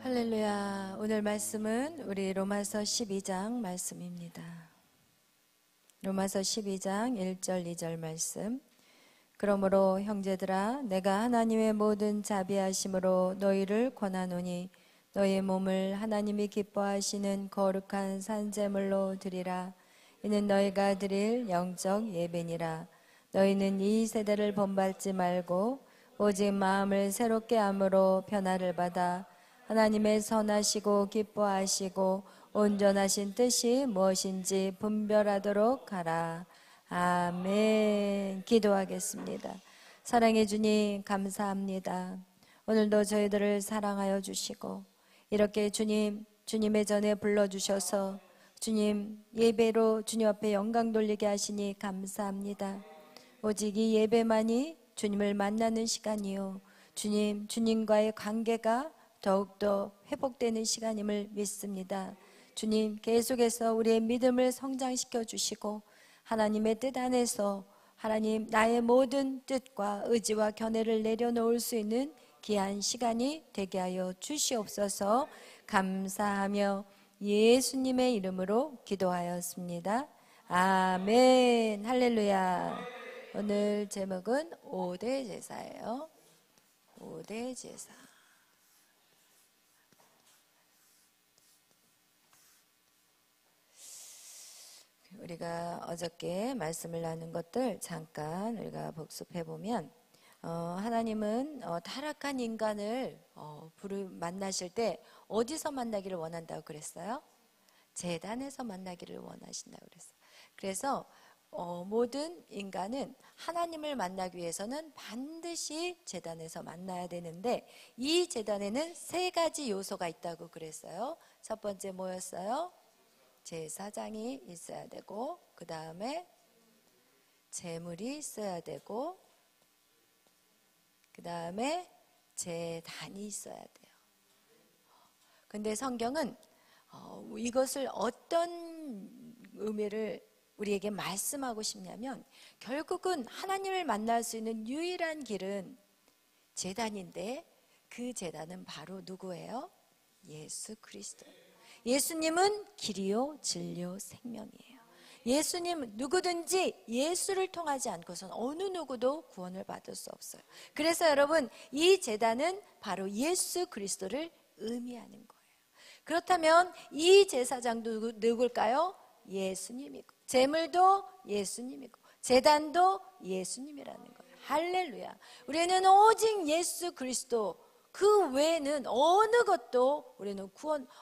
할렐루야. 오늘 말씀은 우리 로마서 12장 말씀입니다. 로마서 12장 1절 2절 말씀. 그러므로 형제들아, 내가 하나님의 모든 자비하심으로 너희를 권하노니 너희 몸을 하나님이 기뻐하시는 거룩한 산제물로 드리라. 이는 너희가 드릴 영적 예배니라. 너희는 이 세대를 본받지 말고 오직 마음을 새롭게 함으로 변화를 받아 하나님의 선하시고 기뻐하시고 온전하신 뜻이 무엇인지 분별하도록 하라. 아멘. 기도하겠습니다. 사랑해 주님, 감사합니다. 오늘도 저희들을 사랑하여 주시고 이렇게 주님의 전에 불러주셔서 주님 예배로 주님 앞에 영광 돌리게 하시니 감사합니다. 오직 이 예배만이 주님을 만나는 시간이요, 주님과의 관계가 더욱더 회복되는 시간임을 믿습니다. 주님, 계속해서 우리의 믿음을 성장시켜 주시고 하나님의 뜻 안에서 하나님 나의 모든 뜻과 의지와 견해를 내려놓을 수 있는 귀한 시간이 되게 하여 주시옵소서. 감사하며 예수님의 이름으로 기도하였습니다. 아멘. 할렐루야. 오늘 제목은 5대 제사예요. 5대 제사. 우리가 어저께 말씀을 나눈 것들 잠깐 우리가 복습해 보면, 하나님은 타락한 인간을 만나실 때 어디서 만나기를 원한다고 그랬어요? 제단에서 만나기를 원하신다고 그랬어요. 그래서 모든 인간은 하나님을 만나기 위해서는 반드시 제단에서 만나야 되는데, 이 제단에는 세 가지 요소가 있다고 그랬어요. 첫 번째 뭐였어요? 제사장이 있어야 되고, 그 다음에 제물이 있어야 되고, 그 다음에 제단이 있어야 돼요. 근데 성경은 이것을 어떤 의미를 우리에게 말씀하고 싶냐면, 결국은 하나님을 만날 수 있는 유일한 길은 제단인데, 그 제단은 바로 누구예요? 예수 그리스도. 예수님은 길이요 진리요 생명이에요. 예수님, 누구든지 예수를 통하지 않고서는 어느 누구도 구원을 받을 수 없어요. 그래서 여러분, 이 제단은 바로 예수 그리스도를 의미하는 거예요. 그렇다면 이 제사장도 누굴까요? 예수님이고, 제물도 예수님이고, 제단도 예수님이라는 거예요. 할렐루야. 우리는 오직 예수 그리스도, 그 외에는 어느 것도 우리는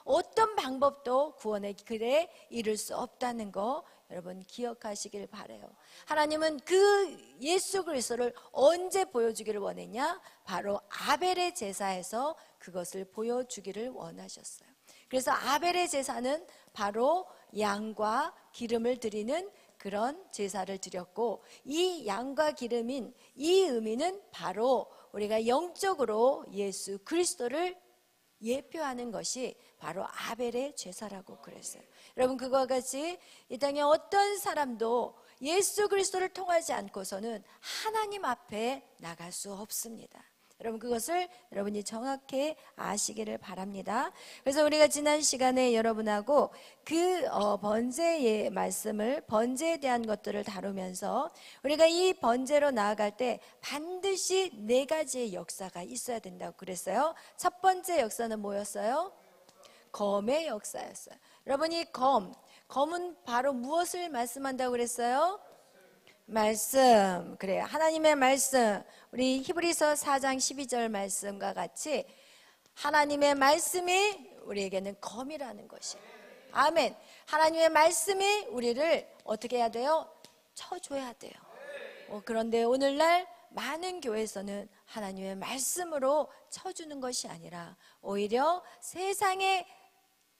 어떤 방법도 구원의 길에 이를 수 없다는 거 여러분 기억하시길 바라요. 하나님은 그 예수 그리스도를 언제 보여주기를 원했냐? 바로 아벨의 제사에서 그것을 보여주기를 원하셨어요. 그래서 아벨의 제사는 바로 양과 기름을 드리는 그런 제사를 드렸고, 이 양과 기름인 이 의미는 바로 우리가 영적으로 예수 그리스도를 예표하는 것이 바로 아벨의 제사라고 그랬어요. 여러분, 그와 같이 이 땅에 어떤 사람도 예수 그리스도를 통하지 않고서는 하나님 앞에 나갈 수 없습니다. 여러분, 그것을 여러분이 정확히 아시기를 바랍니다. 그래서 우리가 지난 시간에 여러분하고 그 번제의 말씀을, 번제에 대한 것들을 다루면서 우리가 이 번제로 나아갈 때 반드시 4가지의 역사가 있어야 된다고 그랬어요. 첫 번째 역사는 뭐였어요? 검의 역사였어요. 여러분, 이 검은 바로 무엇을 말씀한다고 그랬어요? 말씀. 그래요. 하나님의 말씀. 우리 히브리서 4장 12절 말씀과 같이 하나님의 말씀이 우리에게는 검이라는 것이에요. 아멘. 하나님의 말씀이 우리를 어떻게 해야 돼요? 쳐줘야 돼요. 그런데 오늘날 많은 교회에서는 하나님의 말씀으로 쳐주는 것이 아니라 오히려 세상의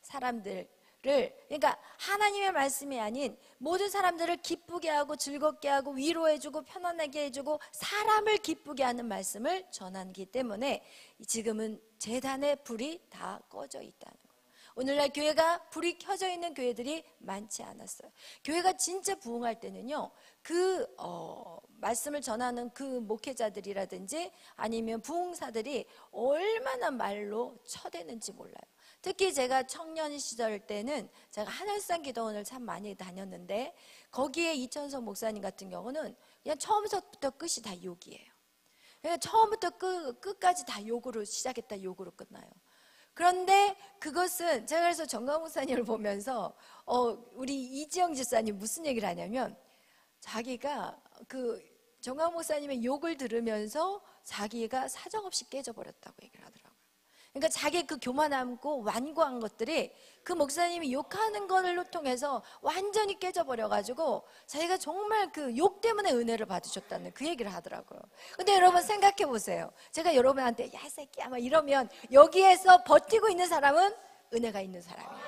사람들, 그러니까 하나님의 말씀이 아닌 모든 사람들을 기쁘게 하고 즐겁게 하고 위로해주고 편안하게 해주고 사람을 기쁘게 하는 말씀을 전하기 때문에 지금은 제단의 불이 다 꺼져 있다는 거예요. 오늘날 교회가 불이 켜져 있는 교회들이 많지 않았어요. 교회가 진짜 부흥할 때는요, 말씀을 전하는 그 목회자들이라든지 아니면 부흥사들이 얼마나 말로 쳐대는지 몰라요. 특히 제가 청년 시절 때는 제가 하늘산 기도원을 참 많이 다녔는데, 거기에 이천석 목사님 같은 경우는 그냥 처음부터 끝이 다 욕이에요. 그러니까 처음부터 끝까지 다 욕으로 시작했다 욕으로 끝나요. 그런데 그것은 제가 그래서 정강 목사님을 보면서 우리 이지영 집사님 무슨 얘기를 하냐면, 자기가 그 정강 목사님의 욕을 들으면서 자기가 사정없이 깨져버렸다고 얘기를 하더라고요. 그러니까 자기 그 교만함고 완고한 것들이 그 목사님이 욕하는 걸로 통해서 완전히 깨져버려가지고 자기가 정말 그 욕 때문에 은혜를 받으셨다는 그 얘기를 하더라고요. 근데 여러분 생각해 보세요. 제가 여러분한테 야 이 새끼야 막 이러면 여기에서 버티고 있는 사람은 은혜가 있는 사람이에요.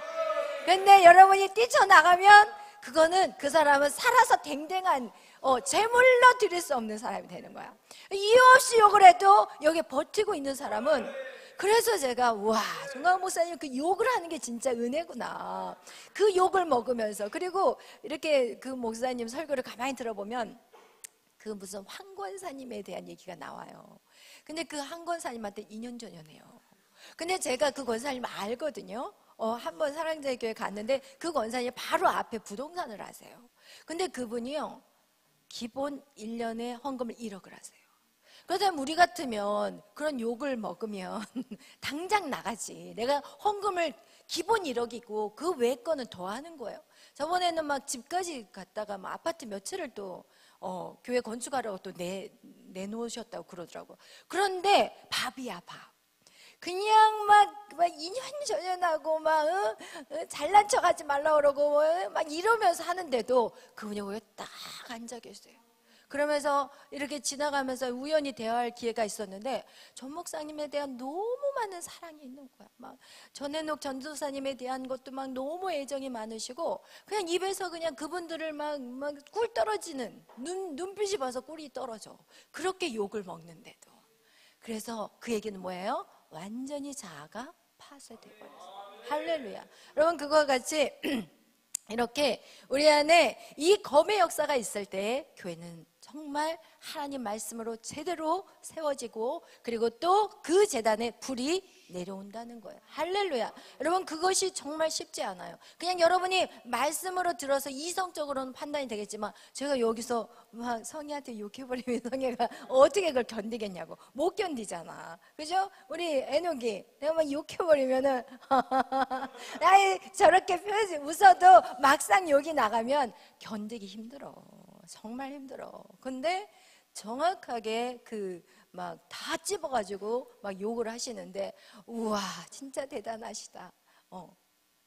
근데 여러분이 뛰쳐나가면 그거는 그 사람은 살아서 댕댕한 제물로 드릴 수 없는 사람이 되는 거야. 이유 없이 욕을 해도 여기 버티고 있는 사람은, 그래서 제가 와, 정강 목사님 그 욕을 하는 게 진짜 은혜구나. 그 욕을 먹으면서, 그리고 이렇게 그 목사님 설교를 가만히 들어보면 그 무슨 황권사님에 대한 얘기가 나와요. 근데 그 황권사님한테 2년 전이네요. 근데 제가 그 권사님 알거든요. 한번 사랑제일교회 갔는데 그 권사님이 바로 앞에 부동산을 하세요. 근데 그분이요, 기본 1년에 헌금을 1억을 하세요. 그렇다면 우리 같으면 그런 욕을 먹으면 당장 나가지. 내가 헌금을 기본 1억이고 그 외 거는 더 하는 거예요. 저번에는 막 집까지 갔다가 막 아파트 몇 채를 또 교회 건축하라고 또 내놓으셨다고 그러더라고요. 그런데 밥이야, 밥. 그냥 막 2년 전연하고 막 잘난 척 하지 말라 그러고 막 이러면서 하는데도 그분이 거기 딱 앉아 계세요. 그러면서 이렇게 지나가면서 우연히 대화할 기회가 있었는데 전 목사님에 대한 너무 많은 사랑이 있는 거야. 막 전해녹 전도사님에 대한 것도 막 너무 애정이 많으시고, 그냥 입에서 그냥 그분들을 막 꿀 떨어지는 눈빛이 봐서 꿀이 떨어져. 그렇게 욕을 먹는데도. 그래서 그 얘기는 뭐예요? 완전히 자아가 파쇄돼 버렸어요. 할렐루야. 여러분, 그거와 같이 이렇게 우리 안에 이 검의 역사가 있을 때 교회는 정말 하나님 말씀으로 제대로 세워지고, 그리고 또 그 제단에 불이 내려온다는 거예요. 할렐루야. 여러분, 그것이 정말 쉽지 않아요. 그냥 여러분이 말씀으로 들어서 이성적으로는 판단이 되겠지만, 제가 여기서 막 성희한테 욕해버리면 성희가 어떻게 그걸 견디겠냐고. 못 견디잖아. 그죠? 우리 애녹이 내가 막 욕해버리면은 아이 저렇게 표현이 웃어도 막상 욕이 나가면 견디기 힘들어. 정말 힘들어. 근데 정확하게 막 다 찝어가지고 막 욕을 하시는데, 우와, 진짜 대단하시다.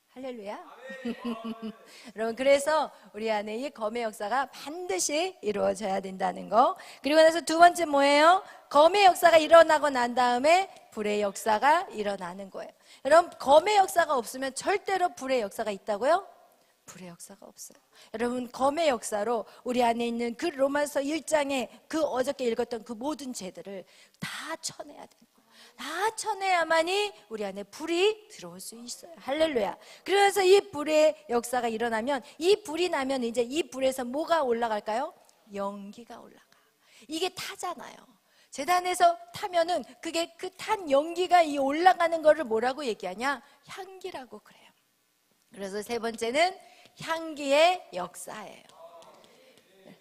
할렐루야. 여러분, 그래서 우리 안에 이 검의 역사가 반드시 이루어져야 된다는 거. 그리고 나서 두 번째 뭐예요? 검의 역사가 일어나고 난 다음에 불의 역사가 일어나는 거예요. 여러분, 검의 역사가 없으면 절대로 불의 역사가 있다고요? 불의 역사가 없어요. 여러분, 검의 역사로 우리 안에 있는 그 로마서 1장에 그 어저께 읽었던 그 모든 죄들을 다 쳐내야 되는 거예요. 다 쳐내야만이 우리 안에 불이 들어올 수 있어요. 할렐루야. 그래서 이 불의 역사가 일어나면, 이 불이 나면 이제 이 불에서 뭐가 올라갈까요? 연기가 올라가. 이게 타잖아요. 제단에서 타면은 그게 그 탄 연기가 이 올라가는 거를 뭐라고 얘기하냐? 향기라고 그래요. 그래서 세 번째는 향기의 역사예요.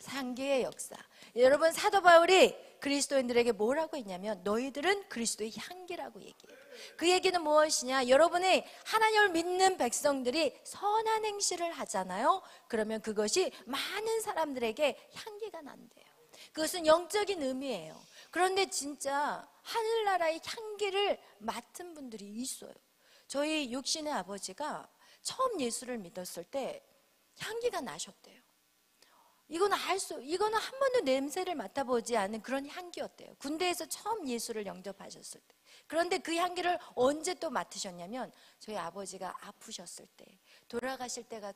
향기의 역사. 여러분, 사도 바울이 그리스도인들에게 뭐라고 했냐면, 너희들은 그리스도의 향기라고 얘기해요. 그 얘기는 무엇이냐? 여러분이 하나님을 믿는 백성들이 선한 행실을 하잖아요. 그러면 그것이 많은 사람들에게 향기가 난대요. 그것은 영적인 의미예요. 그런데 진짜 하늘나라의 향기를 맡은 분들이 있어요. 저희 육신의 아버지가 처음 예수를 믿었을 때 향기가 나셨대요. 이거는 한 번도 냄새를 맡아보지 않은 그런 향기였대요. 군대에서 처음 예수를 영접하셨을 때. 그런데 그 향기를 언제 또 맡으셨냐면 저희 아버지가 아프셨을 때, 돌아가실 때가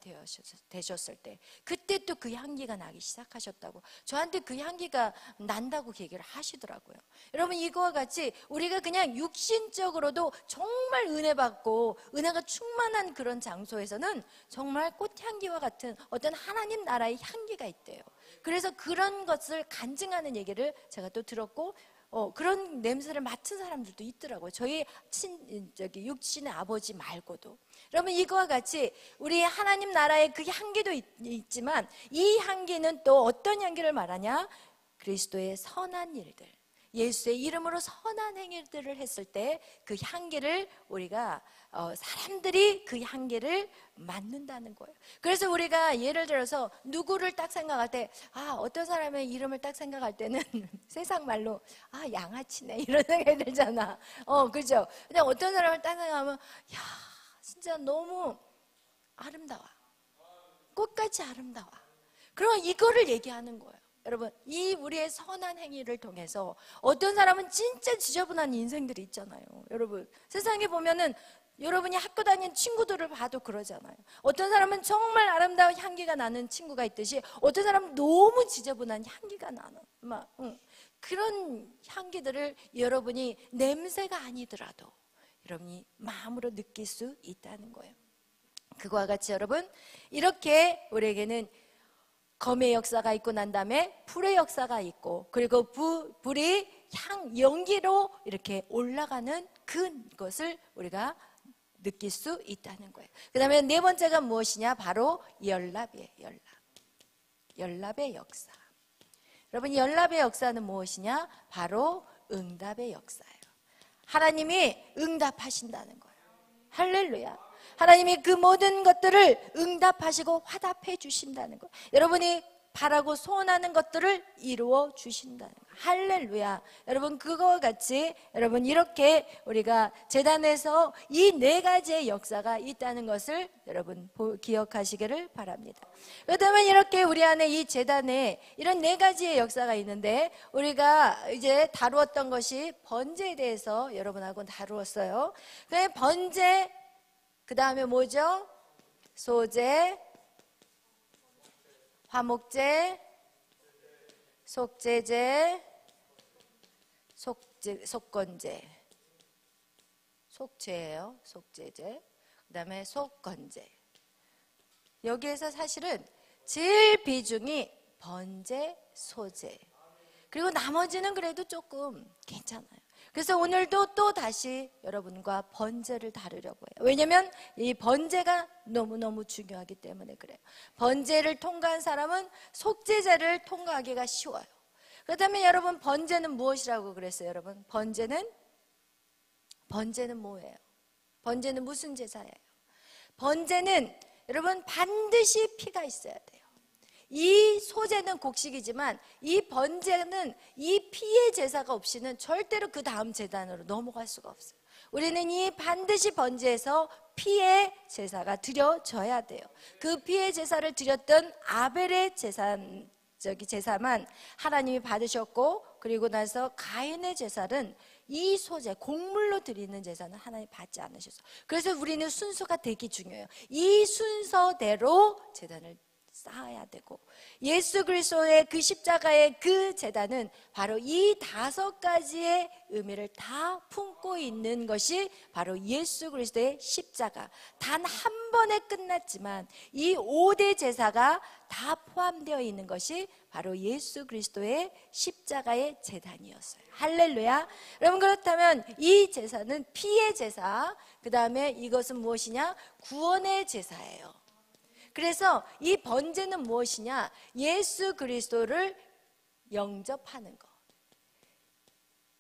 되셨을 때, 그때 또 그 향기가 나기 시작하셨다고 저한테 그 향기가 난다고 얘기를 하시더라고요. 여러분, 이거와 같이 우리가 그냥 육신적으로도 정말 은혜 받고 은혜가 충만한 그런 장소에서는 정말 꽃향기와 같은 어떤 하나님 나라의 향기가 있대요. 그래서 그런 것을 간증하는 얘기를 제가 또 들었고, 그런 냄새를 맡은 사람들도 있더라고요. 저희 육신의 아버지 말고도. 여러분, 이거와 같이 우리 하나님 나라의 그 향기도 있지만 이 향기는 또 어떤 향기를 말하냐? 그리스도의 선한 일들, 예수의 이름으로 선한 행위들을 했을 때 그 향기를 우리가 사람들이 그 향기를 맡는다는 거예요. 그래서 우리가 예를 들어서 누구를 딱 생각할 때, 어떤 사람의 이름을 딱 생각할 때는 세상 말로 양아치네 이런 생각이 들잖아. 그죠? 근데 어떤 사람을 딱 생각하면 야, 진짜 너무 아름다워, 꽃같이 아름다워. 그럼 이거를 얘기하는 거예요. 여러분, 이 우리의 선한 행위를 통해서 어떤 사람은 진짜 지저분한 인생들이 있잖아요. 여러분, 세상에 보면은 여러분이 학교 다니는 친구들을 봐도 그러잖아요. 어떤 사람은 정말 아름다운 향기가 나는 친구가 있듯이 어떤 사람은 너무 지저분한 향기가 나는 그런 향기들을 여러분이 냄새가 아니더라도 여러분이 마음으로 느낄 수 있다는 거예요. 그와 같이 여러분, 이렇게 우리에게는 검의 역사가 있고 난 다음에 불의 역사가 있고, 그리고 불이 연기로 이렇게 올라가는 그것을 우리가 느낄 수 있다는 거예요. 그 다음에 네 번째가 무엇이냐? 바로 연합이에요. 연합의 역사. 여러분, 연합의 역사는 무엇이냐? 바로 응답의 역사예요. 하나님이 응답하신다는 거예요. 할렐루야. 하나님이 그 모든 것들을 응답하시고 화답해 주신다는 거예요. 여러분이 바라고 소원하는 것들을 이루어 주신다는 거예요. 할렐루야. 여러분, 그거와 같이 여러분 이렇게 우리가 제단에서 이 네 가지의 역사가 있다는 것을 여러분 기억하시기를 바랍니다. 그렇다면 이렇게 우리 안에 이 제단에 이런 네 가지의 역사가 있는데, 우리가 이제 다루었던 것이 번제에 대해서 여러분하고 다루었어요. 그 번제, 그 다음에 뭐죠? 소제, 화목제, 속제제, 속건제, 속죄예요. 속제제. 그 다음에 속건제. 여기에서 사실은 제일 비중이 번제, 소제. 그리고 나머지는 그래도 조금 괜찮아요. 그래서 오늘도 또 다시 여러분과 번제를 다루려고 해요. 왜냐하면 이 번제가 너무너무 중요하기 때문에 그래요. 번제를 통과한 사람은 속죄제를 통과하기가 쉬워요. 그렇다면 여러분, 번제는 무엇이라고 그랬어요? 여러분, 번제는 뭐예요? 번제는 무슨 제사예요? 번제는 여러분 반드시 피가 있어야 돼요. 이 소제는 곡식이지만 이 번제는 이 피의 제사가 없이는 절대로 그 다음 제단으로 넘어갈 수가 없어요. 우리는 이 반드시 번제에서 피의 제사가 드려져야 돼요. 그 피의 제사를 드렸던 아벨의 제사만 하나님이 받으셨고, 그리고 나서 가인의 제사는 이 소제, 곡물로 드리는 제사는 하나님 받지 않으셨어요. 그래서 우리는 순서가 되게 중요해요. 이 순서대로 제단을 쌓아야 되고, 예수 그리스도의 그 십자가의 그 제단은 바로 이 5가지의 의미를 다 품고 있는 것이 바로 예수 그리스도의 십자가. 단 한 번에 끝났지만 이 5대 제사가 다 포함되어 있는 것이 바로 예수 그리스도의 십자가의 제단이었어요. 할렐루야. 여러분, 그렇다면 이 제사는 피의 제사, 그 다음에 이것은 무엇이냐? 구원의 제사예요. 그래서 이 번제는 무엇이냐? 예수 그리스도를 영접하는 것.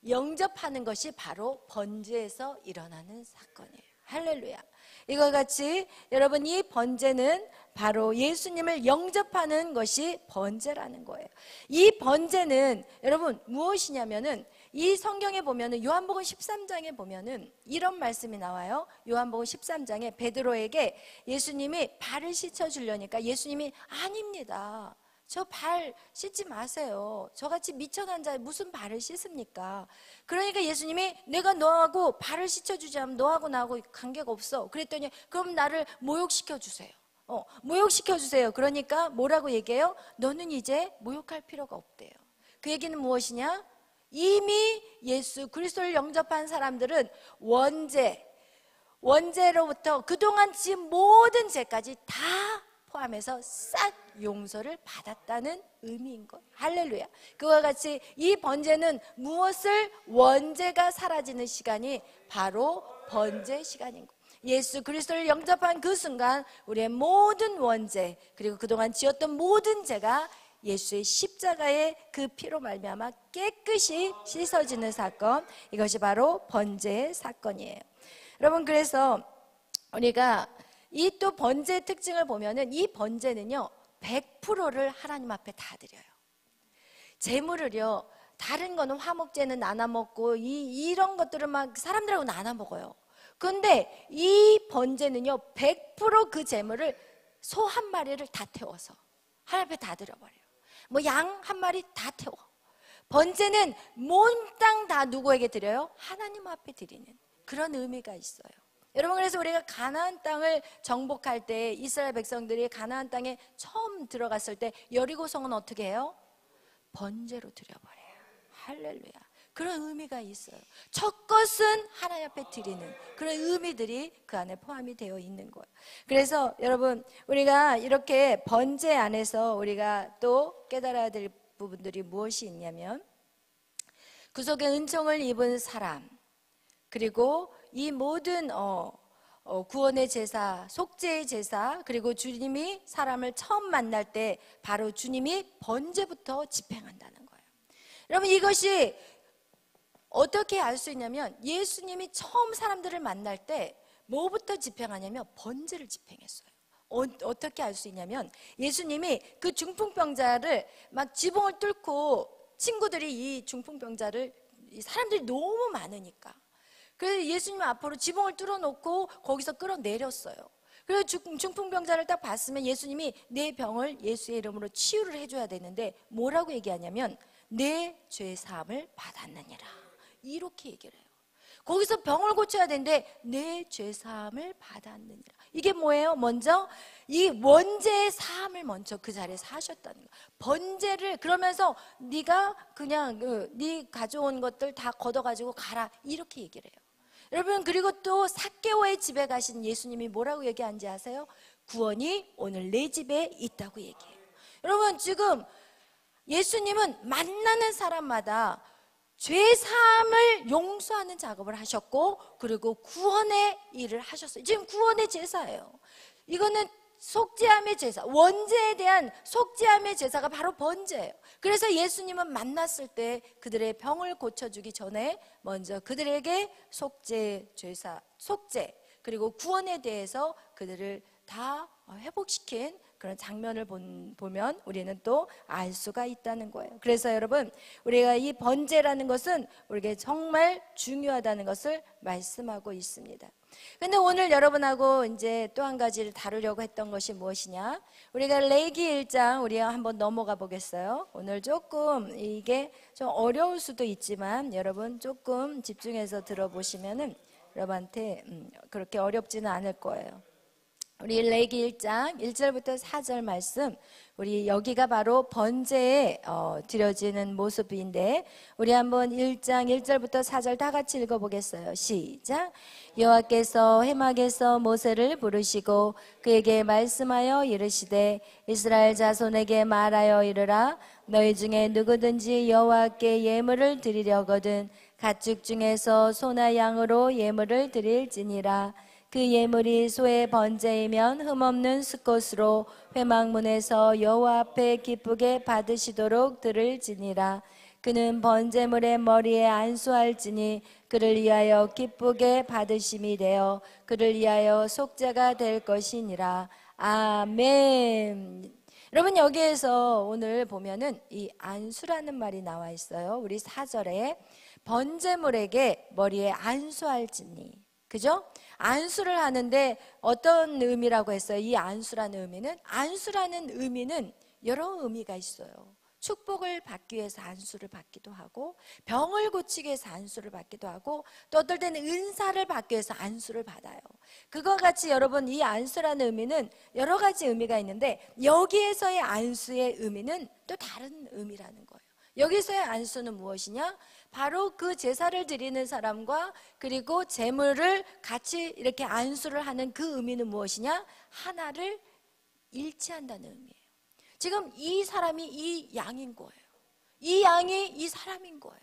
영접하는 것이 바로 번제에서 일어나는 사건이에요. 할렐루야. 이와 같이 여러분, 이 번제는 바로 예수님을 영접하는 것이 번제라는 거예요. 이 번제는 여러분 무엇이냐면은, 이 성경에 보면은 요한복음 13장에 보면은 이런 말씀이 나와요. 요한복음 13장에 베드로에게 예수님이 발을 씻어 주려니까 예수님이 아닙니다, 저 발 씻지 마세요. 저같이 미천한 자 무슨 발을 씻습니까? 그러니까 예수님이 내가 너하고 발을 씻어주지 않으면 너하고 나하고 관계가 없어. 그랬더니 그럼 나를 모욕시켜 주세요. 모욕시켜 주세요. 그러니까 뭐라고 얘기해요? 너는 이제 모욕할 필요가 없대요. 그 얘기는 무엇이냐? 이미 예수 그리스도를 영접한 사람들은 원죄로부터 그동안 지은 모든 죄까지 다 포함해서 싹 용서를 받았다는 의미인 거예요. 할렐루야. 그와 같이 이 번제는 무엇을 원죄가 사라지는 시간이 바로 번제 시간인 거예요. 예수 그리스도를 영접한 그 순간 우리의 모든 원죄 그리고 그동안 지었던 모든 죄가 예수의 십자가의 그 피로 말미암아 깨끗이 씻어지는 사건, 이것이 바로 번제의 사건이에요. 여러분, 그래서 우리가 이 또 번제의 특징을 보면은 이 번제는요 100%를 하나님 앞에 다 드려요. 재물을요, 다른 거는 화목제는 나눠 먹고 이런 것들은 막 사람들하고 나눠 먹어요. 그런데 이 번제는요 100% 그 재물을 소 한 마리를 다 태워서 하나님 앞에 다 드려버려요. 뭐 양 한 마리 다 태워. 번제는 몽땅 다 누구에게 드려요? 하나님 앞에 드리는 그런 의미가 있어요. 여러분, 그래서 우리가 가나안 땅을 정복할 때 이스라엘 백성들이 가나안 땅에 처음 들어갔을 때 여리고성은 어떻게 해요? 번제로 드려버려요. 할렐루야. 그런 의미가 있어요. 첫 것은 하나님 앞에 드리는 그런 의미들이 그 안에 포함이 되어 있는 거예요. 그래서 여러분, 우리가 이렇게 번제 안에서 우리가 또 깨달아야 될 부분들이 무엇이 있냐면, 구속의 은총을 입은 사람, 그리고 이 모든 구원의 제사, 속죄의 제사, 그리고 주님이 사람을 처음 만날 때 바로 주님이 번제부터 집행한다는 거예요. 여러분, 이것이 어떻게 알 수 있냐면 예수님이 처음 사람들을 만날 때 뭐부터 집행하냐면 번제를 집행했어요. 어떻게 알 수 있냐면 예수님이 그 중풍병자를 막 지붕을 뚫고, 친구들이 이 중풍병자를, 사람들이 너무 많으니까 그래서 예수님 앞으로 지붕을 뚫어놓고 거기서 끌어내렸어요. 그래서 중풍병자를 딱 봤으면 예수님이 내 병을 예수의 이름으로 치유를 해줘야 되는데 뭐라고 얘기하냐면 내 죄사함을 받았느니라, 이렇게 얘기를 해요. 거기서 병을 고쳐야 되는데 내 죄사함을 받았느니라. 이게 뭐예요? 먼저 이 원죄의 사함을 먼저 그 자리에서 하셨다는 거예요. 번제를, 그러면서 네가 그냥 네 가져온 것들 다 걷어가지고 가라, 이렇게 얘기를 해요. 여러분, 그리고 또 삭개오의 집에 가신 예수님이 뭐라고 얘기하는지 아세요? 구원이 오늘 내 집에 있다고 얘기해요. 여러분, 지금 예수님은 만나는 사람마다 죄사함을 용서하는 작업을 하셨고, 그리고 구원의 일을 하셨어요. 지금 구원의 제사예요. 이거는 속죄함의 제사, 원죄에 대한 속죄함의 제사가 바로 번제예요. 그래서 예수님은 만났을 때 그들의 병을 고쳐주기 전에 먼저 그들에게 속죄, 죄사, 속죄, 그리고 구원에 대해서 그들을 다 회복시킨 그런 장면을 보면 우리는 또 알 수가 있다는 거예요. 그래서 여러분, 우리가 이 번제라는 것은 우리에게 정말 중요하다는 것을 말씀하고 있습니다. 근데 오늘 여러분하고 이제 또 한 가지를 다루려고 했던 것이 무엇이냐? 우리가 레위기 1장 우리가 한번 넘어가 보겠어요. 오늘 조금 이게 좀 어려울 수도 있지만 여러분 조금 집중해서 들어보시면은 여러분한테 그렇게 어렵지는 않을 거예요. 우리 레위기 1장 1절부터 4절 말씀, 우리 여기가 바로 번제에 드려지는 모습인데 우리 한번 1장 1절부터 4절 다 같이 읽어보겠어요. 시작. 여호와께서 회막에서 모세를 부르시고 그에게 말씀하여 이르시되 이스라엘 자손에게 말하여 이르라. 너희 중에 누구든지 여호와께 예물을 드리려거든 가축 중에서 소나 양으로 예물을 드릴지니라. 그 예물이 소의 번제이면 흠없는 수꽃으로 회막문에서 여호와 앞에 기쁘게 받으시도록 드릴지니라. 그는 번제물의 머리에 안수할지니 그를 위하여 기쁘게 받으심이 되어 그를 위하여 속죄가 될 것이니라. 아멘. 여러분, 여기에서 오늘 보면은 이 안수라는 말이 나와 있어요. 우리 4절에 번제물에게 머리에 안수할지니, 그죠? 안수를 하는데 어떤 의미라고 했어요? 이 안수라는 의미는 여러 의미가 있어요. 축복을 받기 위해서 안수를 받기도 하고, 병을 고치기 위해서 안수를 받기도 하고, 또 어떨 때는 은사를 받기 위해서 안수를 받아요. 그와 같이 여러분, 이 안수라는 의미는 여러 가지 의미가 있는데, 여기에서의 안수의 의미는 또 다른 의미라는 거예요. 여기서의 안수는 무엇이냐? 바로 그 제사를 드리는 사람과 그리고 제물을 같이 이렇게 안수를 하는 그 의미는 무엇이냐? 하나를 일치한다는 의미예요. 지금 이 사람이 이 양인 거예요. 이 양이 이 사람인 거예요.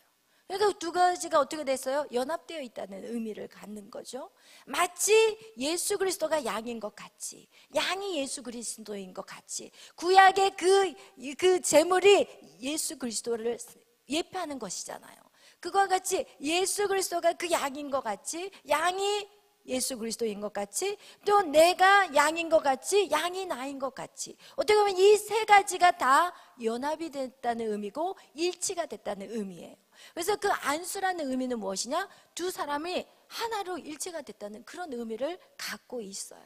그러니까 두 가지가 어떻게 됐어요? 연합되어 있다는 의미를 갖는 거죠. 마치 예수 그리스도가 양인 것 같이, 양이 예수 그리스도인 것 같이, 구약의 그 제물이 예수 그리스도를 예표하는 것이잖아요. 그와 같이 예수 그리스도가 그 양인 것 같이, 양이 예수 그리스도인 것 같이, 또 내가 양인 것 같이, 양이 나인 것 같이, 어떻게 보면 이 세 가지가 다 연합이 됐다는 의미고 일치가 됐다는 의미예요. 그래서 그 안수라는 의미는 무엇이냐? 두 사람이 하나로 일치가 됐다는 그런 의미를 갖고 있어요.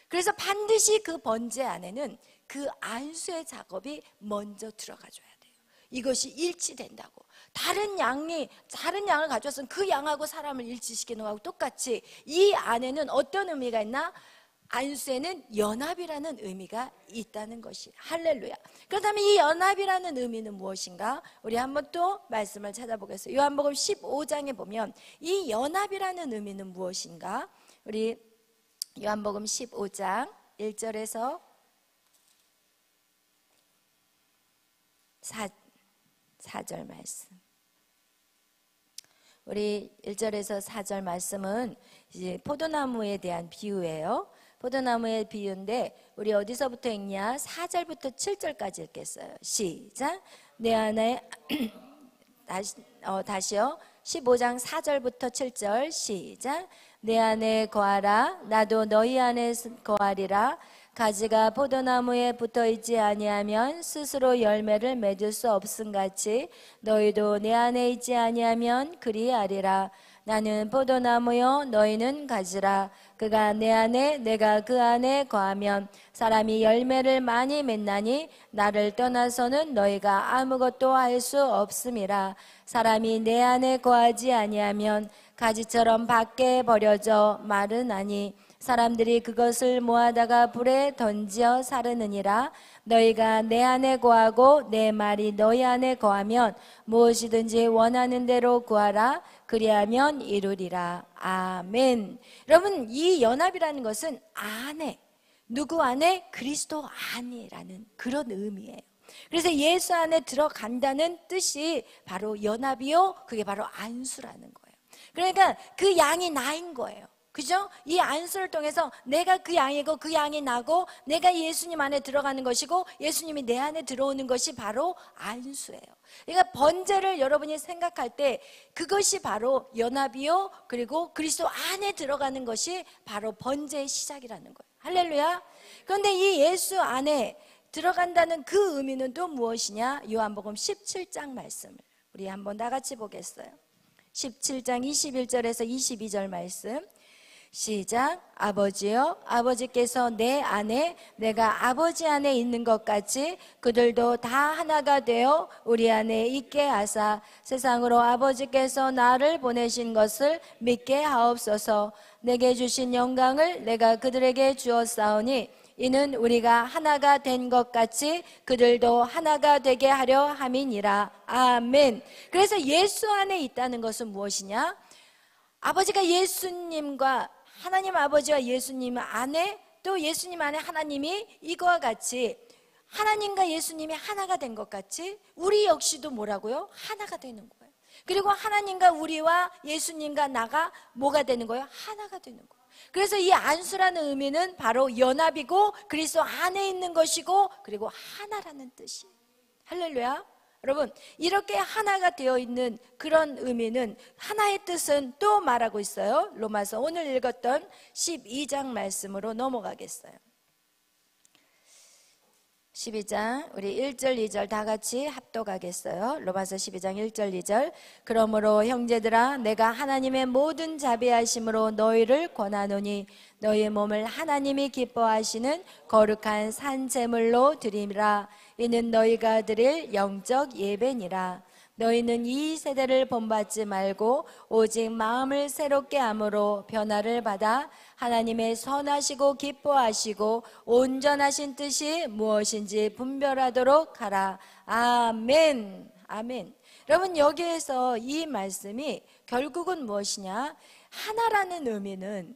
그래서 반드시 그 번제 안에는 그 안수의 작업이 먼저 들어가줘야 돼요. 이것이 일치된다고. 다른 양을 가져왔으면 그 양하고 사람을 일치시키는 거하고 똑같이 이 안에는 어떤 의미가 있나? 안수에는 연합이라는 의미가 있다는 것이, 할렐루야. 그렇다면 이 연합이라는 의미는 무엇인가? 우리 한번 또 말씀을 찾아보겠어요. 요한복음 15장에 보면 이 연합이라는 의미는 무엇인가? 우리 요한복음 15장 1절에서 4절 말씀. 우리 1절에서 4절 말씀은 이제 포도나무에 대한 비유예요. 포도나무의 비유인데 우리 어디서부터 읽냐? 4절부터 7절까지 읽겠어요. 시작. 내 안에 다시요. 15장 4절부터 7절 시작. 내 안에 거하라. 나도 너희 안에 거하리라. 가지가 포도나무에 붙어있지 아니하면 스스로 열매를 맺을 수 없음같이 너희도 내 안에 있지 아니하면 그리하리라. 나는 포도나무요 너희는 가지라. 그가 내 안에 내가 그 안에 거하면 사람이 열매를 많이 맺나니 나를 떠나서는 너희가 아무것도 할 수 없음이라. 사람이 내 안에 거하지 아니하면 가지처럼 밖에 버려져 마르나니 사람들이 그것을 모아다가 불에 던져 사르느니라. 너희가 내 안에 거하고 내 말이 너희 안에 거하면 무엇이든지 원하는 대로 구하라. 그리하면 이루리라. 아멘. 여러분, 이 연합이라는 것은 안에, 누구 안에? 그리스도 안이라는 그런 의미예요. 그래서 예수 안에 들어간다는 뜻이 바로 연합이요, 그게 바로 안수라는 거예요. 그러니까 그 양이 나인 거예요. 그죠? 이 안수를 통해서 내가 그 양이고 그 양이 나고 내가 예수님 안에 들어가는 것이고 예수님이 내 안에 들어오는 것이 바로 안수예요. 그러니까 번제를 여러분이 생각할 때 그것이 바로 연합이요, 그리고 그리스도 안에 들어가는 것이 바로 번제의 시작이라는 거예요. 할렐루야. 그런데 이 예수 안에 들어간다는 그 의미는 또 무엇이냐? 요한복음 17장 말씀을 우리 한번 다 같이 보겠어요. 17장 21절에서 22절 말씀 시작. 아버지여, 아버지께서 내 안에 내가 아버지 안에 있는 것 같이 그들도 다 하나가 되어 우리 안에 있게 하사 세상으로 아버지께서 나를 보내신 것을 믿게 하옵소서. 내게 주신 영광을 내가 그들에게 주었사오니 이는 우리가 하나가 된 것 같이 그들도 하나가 되게 하려 함이니라. 아멘. 그래서 예수 안에 있다는 것은 무엇이냐? 아버지가 예수님과 하나님 아버지와 예수님 안에, 또 예수님 안에 하나님이 이거와 같이 하나님과 예수님이 하나가 된 것 같이 우리 역시도 뭐라고요? 하나가 되는 거예요. 그리고 하나님과 우리와 예수님과 나가 뭐가 되는 거예요? 하나가 되는 거예요. 그래서 이 안수라는 의미는 바로 연합이고 그리스도 안에 있는 것이고 그리고 하나라는 뜻이에요. 할렐루야. 여러분, 이렇게 하나가 되어 있는 그런 의미는, 하나의 뜻은 또 말하고 있어요. 로마서 오늘 읽었던 12장 말씀으로 넘어가겠어요. 12장 우리 1절 2절 다 같이 합독하겠어요. 로마서 12장 1절 2절. 그러므로 형제들아 내가 하나님의 모든 자비하심으로 너희를 권하노니 너희 몸을 하나님이 기뻐하시는 거룩한 산 제물로 드리라. 이는 너희가 드릴 영적 예배니라. 너희는 이 세대를 본받지 말고 오직 마음을 새롭게 함으로 변화를 받아 하나님의 선하시고 기뻐하시고 온전하신 뜻이 무엇인지 분별하도록 하라. 아멘. 아멘. 여러분, 여기에서 이 말씀이 결국은 무엇이냐? 하나라는 의미는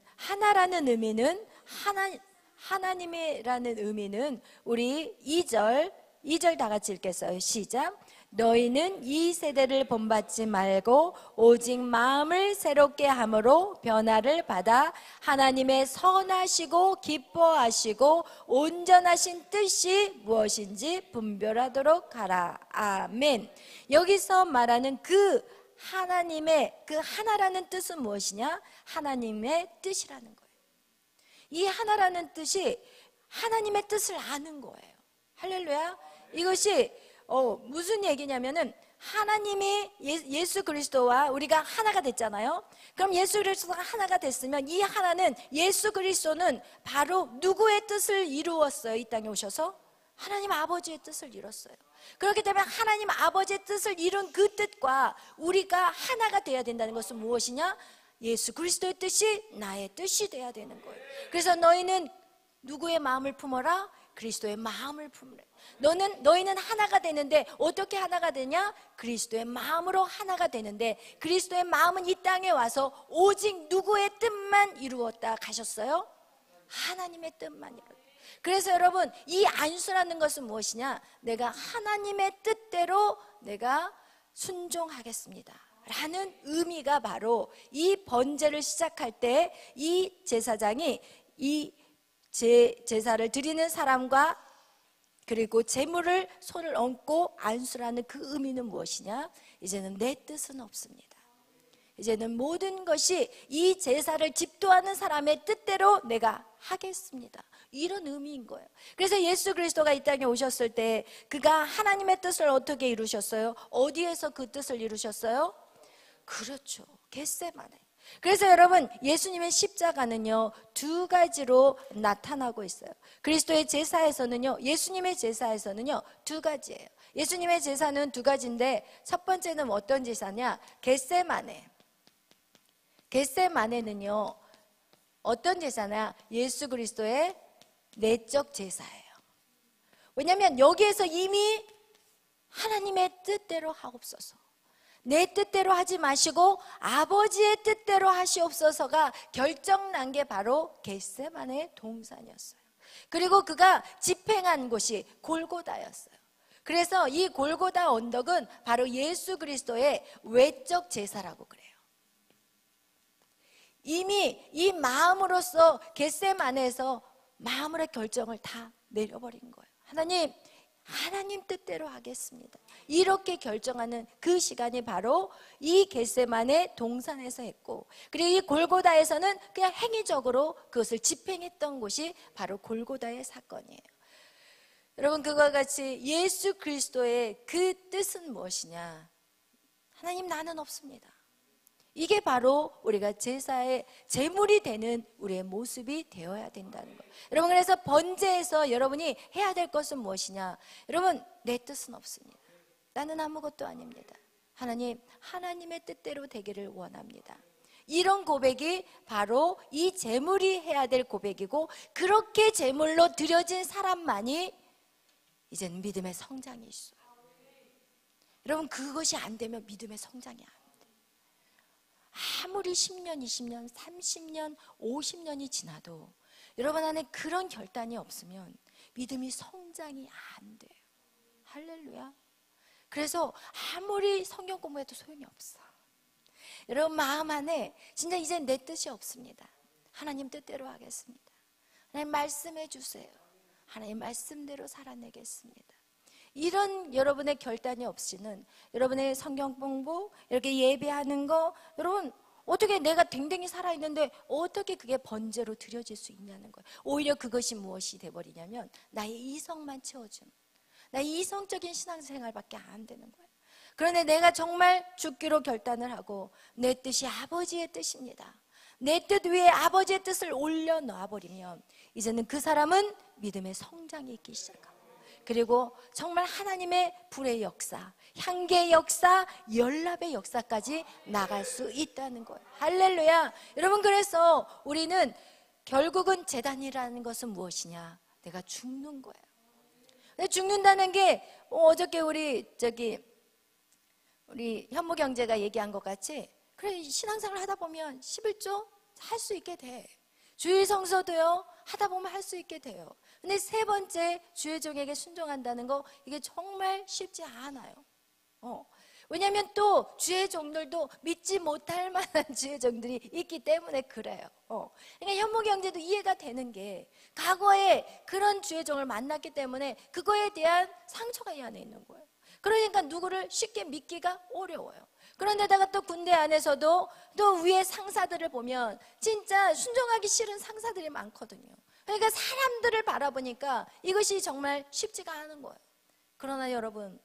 하나님이라는 의미는 우리 2절 다 같이 읽겠어요. 시작. 너희는 이 세대를 본받지 말고 오직 마음을 새롭게 함으로 변화를 받아 하나님의 선하시고 기뻐하시고 온전하신 뜻이 무엇인지 분별하도록 하라. 아멘. 여기서 말하는 그 하나님의 그 하나라는 뜻은 무엇이냐? 하나님의 뜻이라는 거예요. 이 하나라는 뜻이 하나님의 뜻을 아는 거예요. 할렐루야. 이것이 무슨 얘기냐면은 하나님이 예수 그리스도와 우리가 하나가 됐잖아요. 그럼 예수 그리스도가 하나가 됐으면 이 하나는 예수 그리스도는 바로 누구의 뜻을 이루었어요? 이 땅에 오셔서 하나님 아버지의 뜻을 이뤘어요. 그렇기 때문에 하나님 아버지의 뜻을 이룬 그 뜻과 우리가 하나가 돼야 된다는 것은 무엇이냐? 예수 그리스도의 뜻이 나의 뜻이 돼야 되는 거예요. 그래서 너희는 누구의 마음을 품어라? 그리스도의 마음을 품으래. 너희는 하나가 되는데 어떻게 하나가 되냐? 그리스도의 마음으로 하나가 되는데 그리스도의 마음은 이 땅에 와서 오직 누구의 뜻만 이루었다 가셨어요? 하나님의 뜻만 이루었다. 그래서 여러분, 이 안수라는 것은 무엇이냐? 내가 하나님의 뜻대로 내가 순종하겠습니다 라는 의미가 바로 이 번제를 시작할 때 이 제사장이 이 제사를 드리는 사람과 그리고 제물을 손을 얹고 안수라는 그 의미는 무엇이냐? 이제는 내 뜻은 없습니다. 이제는 모든 것이 이 제사를 집도하는 사람의 뜻대로 내가 하겠습니다. 이런 의미인 거예요. 그래서 예수 그리스도가 이 땅에 오셨을 때 그가 하나님의 뜻을 어떻게 이루셨어요? 어디에서 그 뜻을 이루셨어요? 그렇죠. 겟세마네. 그래서 여러분, 예수님의 십자가는요 2가지로 나타나고 있어요. 그리스도의 제사에서는요, 예수님의 제사에서는요 2가지예요. 예수님의 제사는 2가지인데 첫 번째는 어떤 제사냐? 겟세마네는요 어떤 제사냐? 예수 그리스도의 내적 제사예요. 왜냐하면 여기에서 이미 하나님의 뜻대로 하옵소서, 내 뜻대로 하지 마시고 아버지의 뜻대로 하시옵소서가 결정난 게 바로 겟세마네 동산이었어요. 그리고 그가 집행한 곳이 골고다였어요. 그래서 이 골고다 언덕은 바로 예수 그리스도의 외적 제사라고 그래요. 이미 이 마음으로서 겟세마네에서 마음으로 결정을 다 내려버린 거예요. 하나님 뜻대로 하겠습니다. 이렇게 결정하는 그 시간이 바로 이 겟세마네 동산에서 했고, 그리고 이 골고다에서는 그냥 행위적으로 그것을 집행했던 곳이 바로 골고다의 사건이에요. 여러분, 그와 같이 예수 그리스도의 그 뜻은 무엇이냐? 하나님, 나는 없습니다. 이게 바로 우리가 제사의 제물이 되는 우리의 모습이 되어야 된다는 거예요. 여러분, 그래서 번제에서 여러분이 해야 될 것은 무엇이냐? 여러분, 내 뜻은 없습니다. 나는 아무것도 아닙니다. 하나님의 뜻대로 되기를 원합니다. 이런 고백이 바로 이 제물이 해야 될 고백이고, 그렇게 제물로 드려진 사람만이 이제는 믿음의 성장이 있어요. 여러분, 그것이 안 되면 믿음의 성장이 안 돼요. 아무리 10년, 20년, 30년, 50년이 지나도 여러분 안에 그런 결단이 없으면 믿음이 성장이 안 돼요. 할렐루야. 그래서 아무리 성경 공부해도 소용이 없어. 여러분 마음 안에 진짜 이제 내 뜻이 없습니다. 하나님 뜻대로 하겠습니다. 하나님 말씀해 주세요. 하나님 말씀대로 살아내겠습니다. 이런 여러분의 결단이 없이는 여러분의 성경 공부, 이렇게 예배하는 거, 여러분 어떻게 내가 댕댕이 살아있는데 어떻게 그게 번제로 드려질 수 있냐는 거예요. 오히려 그것이 무엇이 돼버리냐면 나의 이성만 채워주는, 나의 이성적인 신앙생활밖에 안 되는 거예요. 그런데 내가 정말 죽기로 결단을 하고 내 뜻이 아버지의 뜻입니다, 내 뜻 위에 아버지의 뜻을 올려놓아버리면 이제는 그 사람은 믿음의 성장이 있기 시작하고, 그리고 정말 하나님의 불의 역사, 향기의 역사, 연합의 역사까지 나갈 수 있다는 거예요. 할렐루야. 여러분, 그래서 우리는 결국은 제단이라는 것은 무엇이냐? 내가 죽는 거예요. 죽는다는 게 어저께 우리 현무경제가 얘기한 것 같이, 그래, 신앙생활 하다 보면 11조 할 수 있게 돼. 주일 성서도요, 하다 보면 할 수 있게 돼요. 근데 세 번째, 주의 종에게 순종한다는 거, 이게 정말 쉽지 않아요. 왜냐하면 또 주의 종들도 믿지 못할 만한 주의 종들이 있기 때문에 그래요. 그러니까 현무경제도 이해가 되는 게, 과거에 그런 주의 종을 만났기 때문에 그거에 대한 상처가 이 안에 있는 거예요. 그러니까 누구를 쉽게 믿기가 어려워요. 그런데다가 또 군대 안에서도 또 위에 상사들을 보면 진짜 순종하기 싫은 상사들이 많거든요. 그러니까 사람들을 바라보니까 이것이 정말 쉽지가 않은 거예요. 그러나 여러분,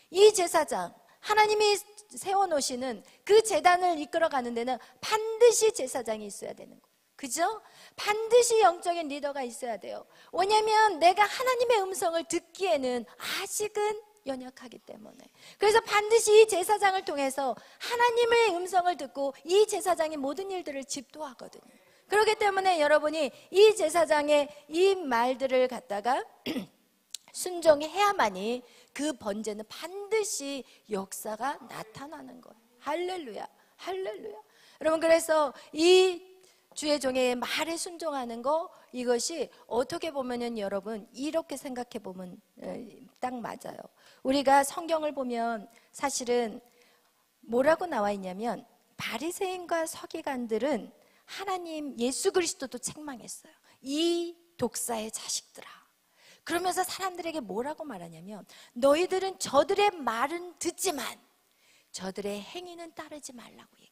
이 제사장, 하나님이 세워놓으시는 그 제단을 이끌어가는 데는 반드시 제사장이 있어야 되는 거예요. 그죠? 반드시 영적인 리더가 있어야 돼요. 왜냐하면 내가 하나님의 음성을 듣기에는 아직은 연약하기 때문에. 그래서 반드시 이 제사장을 통해서 하나님의 음성을 듣고 이 제사장이 모든 일들을 집도하거든요. 그렇기 때문에 여러분이 이 제사장의 이 말들을 갖다가 순종해야만이 그 번제는 반드시 역사가 나타나는 거예요. 할렐루야, 할렐루야. 여러분, 그래서 이 주의 종의 말에 순종하는 거, 이것이 어떻게 보면은 여러분 이렇게 생각해 보면 딱 맞아요. 우리가 성경을 보면 사실은 뭐라고 나와 있냐면, 바리새인과 서기관들은 하나님 예수 그리스도도 책망했어요. 이 독사의 자식들아. 그러면서 사람들에게 뭐라고 말하냐면, 너희들은 저들의 말은 듣지만 저들의 행위는 따르지 말라고 얘기해요.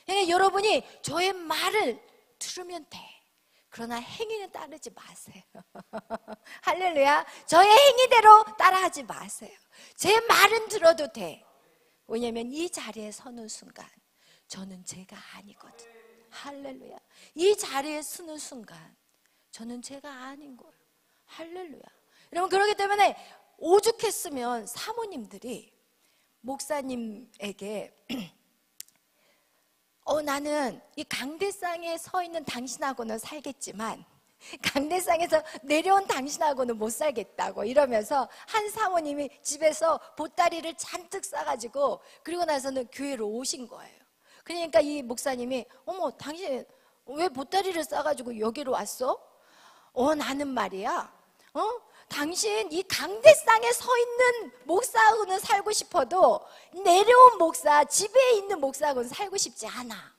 그러니까 여러분이 저의 말을 들으면 돼. 그러나 행위는 따르지 마세요. 할렐루야. 저의 행위대로 따라하지 마세요. 제 말은 들어도 돼. 왜냐하면 이 자리에 서는 순간 저는 제가 아니거든. 할렐루야. 이 자리에 서는 순간 저는 제가 아닌 거예요. 할렐루야. 여러분, 그렇기 때문에 오죽했으면 사모님들이 목사님에게 나는 이 강대상에 서 있는 당신하고는 살겠지만 강대상에서 내려온 당신하고는 못 살겠다고 이러면서 한 사모님이 집에서 보따리를 잔뜩 싸가지고 그리고 나서는 교회로 오신 거예요. 그러니까 이 목사님이, 어머, 당신 왜 보따리를 싸가지고 여기로 왔어? 나는 말이야, 당신 이 강대상에 서 있는 목사하고는 살고 싶어도 내려온 목사, 집에 있는 목사하고는 살고 싶지 않아.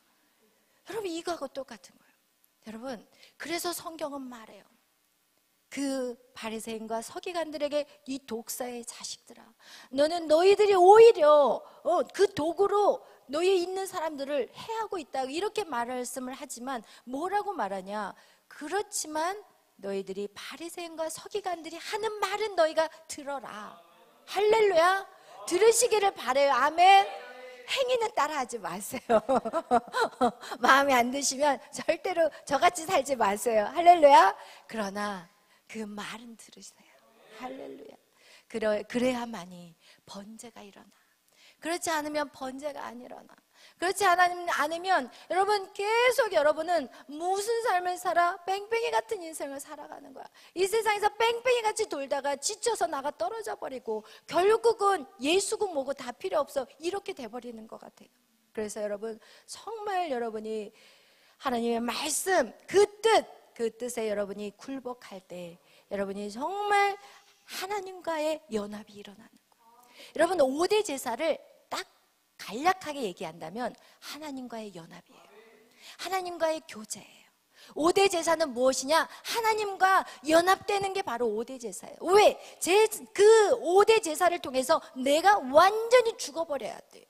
여러분, 이거하고 똑같은 거예요. 여러분, 그래서 성경은 말해요. 그 바리새인과 서기관들에게, 이 독사의 자식들아, 너는 너희들이 오히려 그 도구로 너희 있는 사람들을 해하고 있다, 이렇게 말씀을 하지만 뭐라고 말하냐? 그렇지만 너희들이 바리새인과 서기관들이 하는 말은 너희가 들어라. 할렐루야. 들으시기를 바라요. 아멘. 행위는 따라하지 마세요. 마음에 안 드시면 절대로 저같이 살지 마세요. 할렐루야. 그러나 그 말은 들으세요. 할렐루야. 그래야만이 번제가 일어나. 그렇지 않으면 번제가 안 일어나. 그렇지 않으면 여러분, 계속 여러분은 무슨 삶을 살아? 뺑뺑이 같은 인생을 살아가는 거야. 이 세상에서 뺑뺑이 같이 돌다가 지쳐서 나가 떨어져 버리고 결국은 예수고 뭐고 다 필요 없어, 이렇게 돼버리는 것 같아요. 그래서 여러분, 정말 여러분이 하나님의 말씀, 그 뜻에 여러분이 굴복할 때 여러분이 정말 하나님과의 연합이 일어나는 거예요. 여러분, 5대 제사를 딱 간략하게 얘기한다면 하나님과의 연합이에요. 하나님과의 교제예요. 5대 제사는 무엇이냐? 하나님과 연합되는 게 바로 5대 제사예요. 왜? 그 5대 제사를 통해서 내가 완전히 죽어버려야 돼.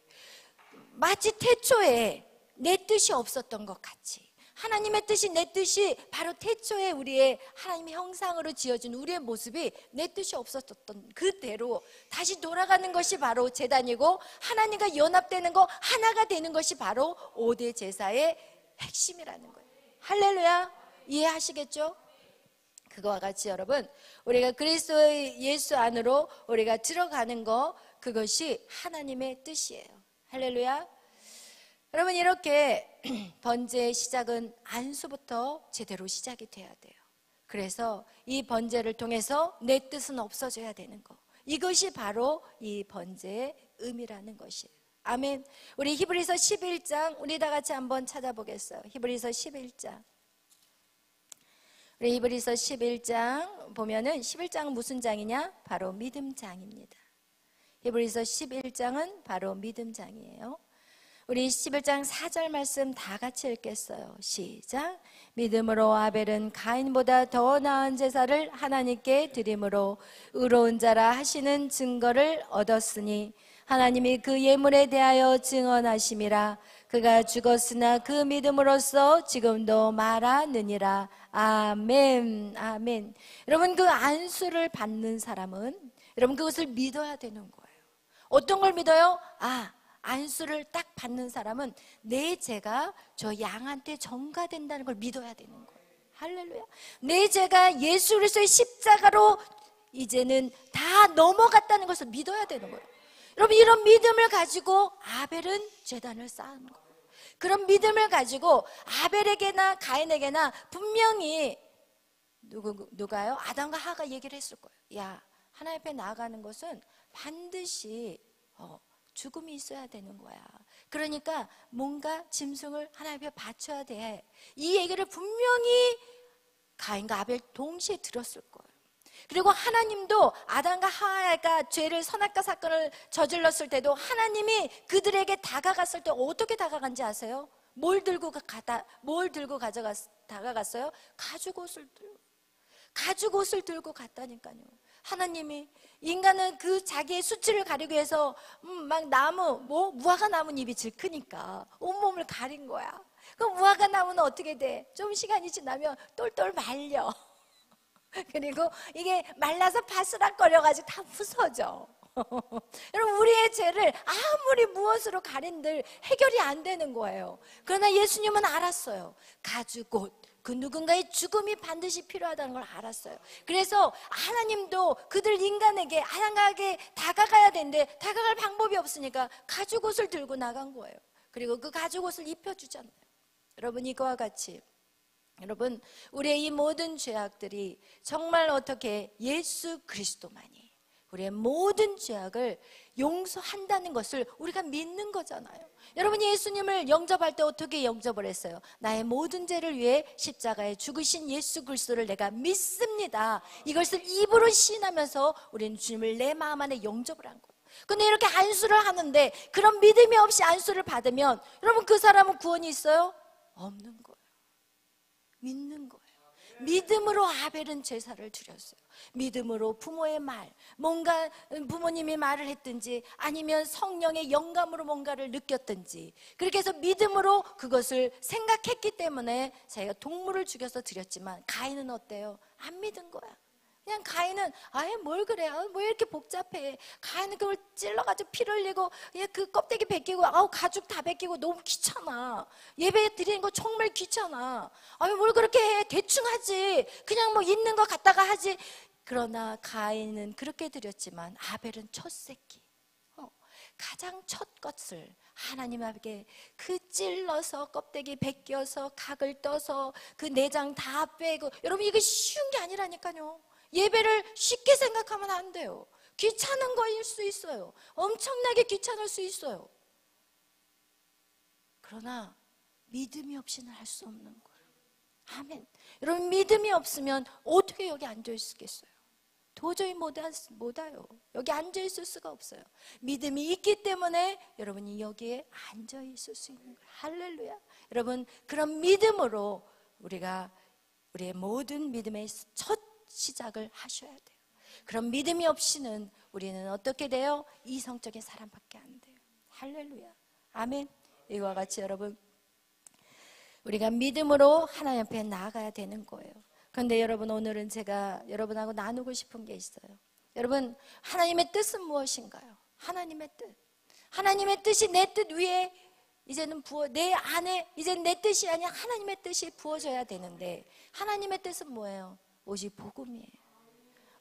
마치 태초에 내 뜻이 없었던 것 같이 하나님의 뜻이 내 뜻이 바로 태초에 우리의 하나님의 형상으로 지어진 우리의 모습이 내 뜻이 없었던 그대로 다시 돌아가는 것이 바로 제단이고 하나님과 연합되는 거 하나가 되는 것이 바로 5대 제사의 핵심이라는 거예요. 할렐루야. 이해하시겠죠? 그거와 같이 여러분 우리가 그리스도의 예수 안으로 우리가 들어가는 거 그것이 하나님의 뜻이에요. 할렐루야. 여러분 이렇게 번제의 시작은 안수부터 제대로 시작이 돼야 돼요. 그래서 이 번제를 통해서 내 뜻은 없어져야 되는 거 이것이 바로 이 번제의 의미라는 것이에요. 아멘. 우리 히브리서 11장 우리 다 같이 한번 찾아보겠어요. 히브리서 11장 우리 히브리서 11장 보면은 11장은 무슨 장이냐? 바로 믿음 장입니다. 히브리서 11장은 바로 믿음 장이에요. 우리 11장 4절 말씀 다 같이 읽겠어요. 시작. 믿음으로 아벨은 가인보다 더 나은 제사를 하나님께 드림으로 의로운 자라 하시는 증거를 얻었으니 하나님이 그 예물에 대하여 증언하심이라. 그가 죽었으나 그 믿음으로써 지금도 말하느니라. 아멘. 아멘. 여러분 그 안수를 받는 사람은 여러분 그것을 믿어야 되는 거예요. 어떤 걸 믿어요? 안수를 딱 받는 사람은 내 죄가 저 양한테 전가된다는 걸 믿어야 되는 거예요. 할렐루야. 내 죄가 예수 그리스도의 십자가로 이제는 다 넘어갔다는 것을 믿어야 되는 거예요. 여러분 이런 믿음을 가지고 아벨은 제단을 쌓은 거예요. 그런 믿음을 가지고 아벨에게나 가인에게나 분명히 누가요? 아담과 하가 얘기를 했을 거예요. 야, 하나님 앞에 나아가는 것은 반드시 죽음이 있어야 되는 거야. 그러니까 뭔가 짐승을 하나님 앞에 바쳐야 돼. 이 얘기를 분명히 가인과 아벨 동시에 들었을 거예요. 그리고 하나님도 아담과 하와가 죄를 선악과 사건을 저질렀을 때도 하나님이 그들에게 다가갔을 때 어떻게 다가간지 아세요? 뭘 들고 다가갔어요? 가죽옷을 들고 갔다니까요. 하나님이 인간은 그 자기의 수치를 가리기 위해서 막 무화과 나뭇잎이 제일 크니까 온몸을 가린 거야. 그럼 무화과 나무는 어떻게 돼? 좀 시간이 지나면 똘똘 말려. 그리고 이게 말라서 바스락거려가지고 다 부서져. 여러분 우리의 죄를 아무리 무엇으로 가린들 해결이 안 되는 거예요. 그러나 예수님은 알았어요. 가죽옷 그 누군가의 죽음이 반드시 필요하다는 걸 알았어요. 그래서 하나님도 그들 인간에게 하나님에게 다가가야 되는데 다가갈 방법이 없으니까 가죽옷을 들고 나간 거예요. 그리고 그 가죽옷을 입혀주잖아요. 여러분 이거와 같이 여러분 우리의 이 모든 죄악들이 정말 어떻게 예수 그리스도만이 우리의 모든 죄악을 용서한다는 것을 우리가 믿는 거잖아요. 여러분 예수님을 영접할 때 어떻게 영접을 했어요? 나의 모든 죄를 위해 십자가에 죽으신 예수 그리스도를 내가 믿습니다. 이것을 입으로 시인하면서 우리는 주님을 내 마음 안에 영접을 한 거예요. 근데 이렇게 안수를 하는데 그런 믿음이 없이 안수를 받으면 여러분 그 사람은 구원이 있어요? 없는 거예요. 믿는 거예요. 믿음으로 아벨은 제사를 드렸어요. 믿음으로 부모의 말, 뭔가 부모님이 말을 했든지 아니면 성령의 영감으로 뭔가를 느꼈든지 그렇게 해서 믿음으로 그것을 생각했기 때문에 자기가 동물을 죽여서 드렸지만 가인은 어때요? 안 믿은 거야. 그냥 가인은 아예 뭘 그래? 뭐 이렇게 복잡해? 가인은 그걸 찔러가지고 피 흘리고 그 껍데기 벗기고 가죽 다 벗기고 너무 귀찮아. 예배 드리는 거 정말 귀찮아. 뭘 그렇게 해? 대충 하지. 그냥 뭐 있는 거 갖다가 하지. 그러나 가인은 그렇게 드렸지만 아벨은 첫 새끼. 가장 첫 것을 하나님 앞에 그 찔러서 껍데기 벗겨서 각을 떠서 그 내장 다 빼고 여러분 이게 쉬운 게 아니라니까요. 예배를 쉽게 생각하면 안 돼요. 귀찮은 거일 수 있어요. 엄청나게 귀찮을 수 있어요. 그러나 믿음이 없이는 할 수 없는 거예요. 아멘. 여러분 믿음이 없으면 어떻게 여기 앉아 있겠어요? 도저히 못 와요. 여기 앉아 있을 수가 없어요. 믿음이 있기 때문에 여러분이 여기에 앉아 있을 수 있는 거예요. 할렐루야. 여러분 그런 믿음으로 우리가 우리의 모든 믿음의 첫 시작을 하셔야 돼요. 그런 믿음이 없이는 우리는 어떻게 돼요? 이성적인 사람밖에 안 돼요. 할렐루야. 아멘. 이와 같이 여러분 우리가 믿음으로 하나님 앞에 나아가야 되는 거예요. 그런데 여러분, 오늘은 제가 여러분하고 나누고 싶은 게 있어요. 여러분, 하나님의 뜻은 무엇인가요? 하나님의 뜻. 하나님의 뜻이 내 뜻 위에 이제는 내 안에 이제 내 뜻이 아니라 하나님의 뜻이 부어져야 되는데, 하나님의 뜻은 뭐예요? 오직 복음이에요.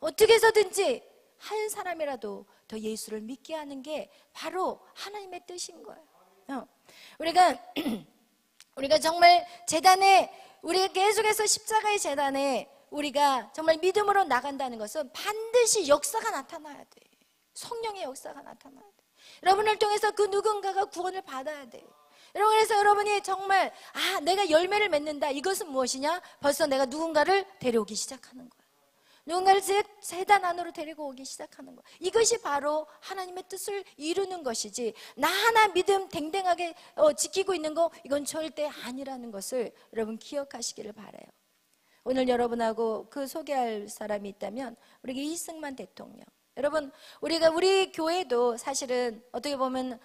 어떻게 해서든지 한 사람이라도 더 예수를 믿게 하는 게 바로 하나님의 뜻인 거예요. 우리가 정말 재단에, 우리가 계속해서 십자가의 재단에 우리가 정말 믿음으로 나간다는 것은 반드시 역사가 나타나야 돼. 성령의 역사가 나타나야 돼. 여러분을 통해서 그 누군가가 구원을 받아야 돼. 여러분, 그래서 여러분이 정말 내가 열매를 맺는다. 이것은 무엇이냐? 벌써 내가 누군가를 데려오기 시작하는 거야. 누군가를 재단 안으로 데리고 오기 시작하는 거야. 이것이 바로 하나님의 뜻을 이루는 것이지, 나 하나 믿음 댕댕하게 지키고 있는 거, 이건 절대 아니라는 것을 여러분 기억하시기를 바라요. 오늘 여러분하고 그 소개할 사람이 있다면 우리 이승만 대통령. 여러분, 우리 교회도 사실은 어떻게 보면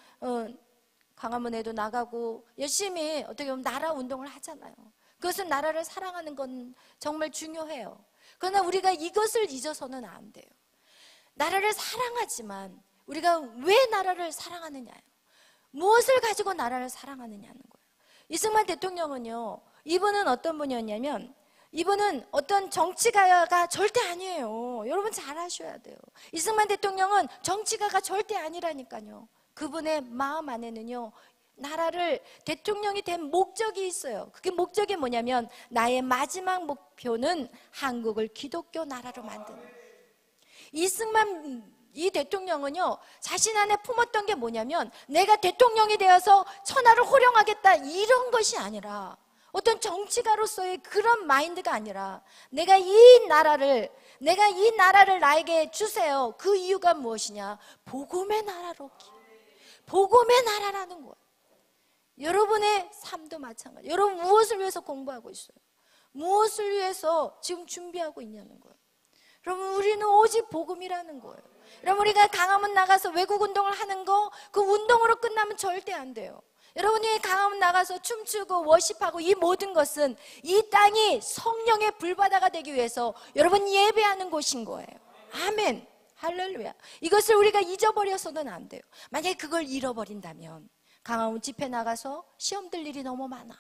광화문에도 나가고 열심히 어떻게 보면 나라 운동을 하잖아요. 그것은 나라를 사랑하는 건 정말 중요해요. 그러나 우리가 이것을 잊어서는 안 돼요. 나라를 사랑하지만 우리가 왜 나라를 사랑하느냐요? 무엇을 가지고 나라를 사랑하느냐는 거예요. 이승만 대통령은요, 이분은 어떤 분이었냐면, 이분은 어떤 정치가가 절대 아니에요. 여러분 잘 아셔야 돼요. 이승만 대통령은 정치가가 절대 아니라니까요. 그분의 마음 안에는요, 나라를, 대통령이 된 목적이 있어요. 그게 목적이 뭐냐면, 나의 마지막 목표는 한국을 기독교 나라로 만드는 거예요. 이승만 이 대통령은요, 자신 안에 품었던 게 뭐냐면, 내가 대통령이 되어서 천하를 호령하겠다, 이런 것이 아니라, 어떤 정치가로서의 그런 마인드가 아니라, 내가 이 나라를 나에게 주세요. 그 이유가 무엇이냐? 복음의 나라로, 복음의 나라라는 거예요. 여러분의 삶도 마찬가지. 여러분 무엇을 위해서 공부하고 있어요? 무엇을 위해서 지금 준비하고 있냐는 거예요. 여러분, 우리는 오직 복음이라는 거예요. 여러분, 우리가 강화문 나가서 외국 운동을 하는 거, 그 운동으로 끝나면 절대 안 돼요. 여러분이 강화문 나가서 춤추고 워십하고 이 모든 것은 이 땅이 성령의 불바다가 되기 위해서 여러분 예배하는 곳인 거예요. 아멘, 할렐루야. 이것을 우리가 잊어버려서는 안 돼요. 만약에 그걸 잃어버린다면 강화문 집회 나가서 시험 들 일이 너무 많아.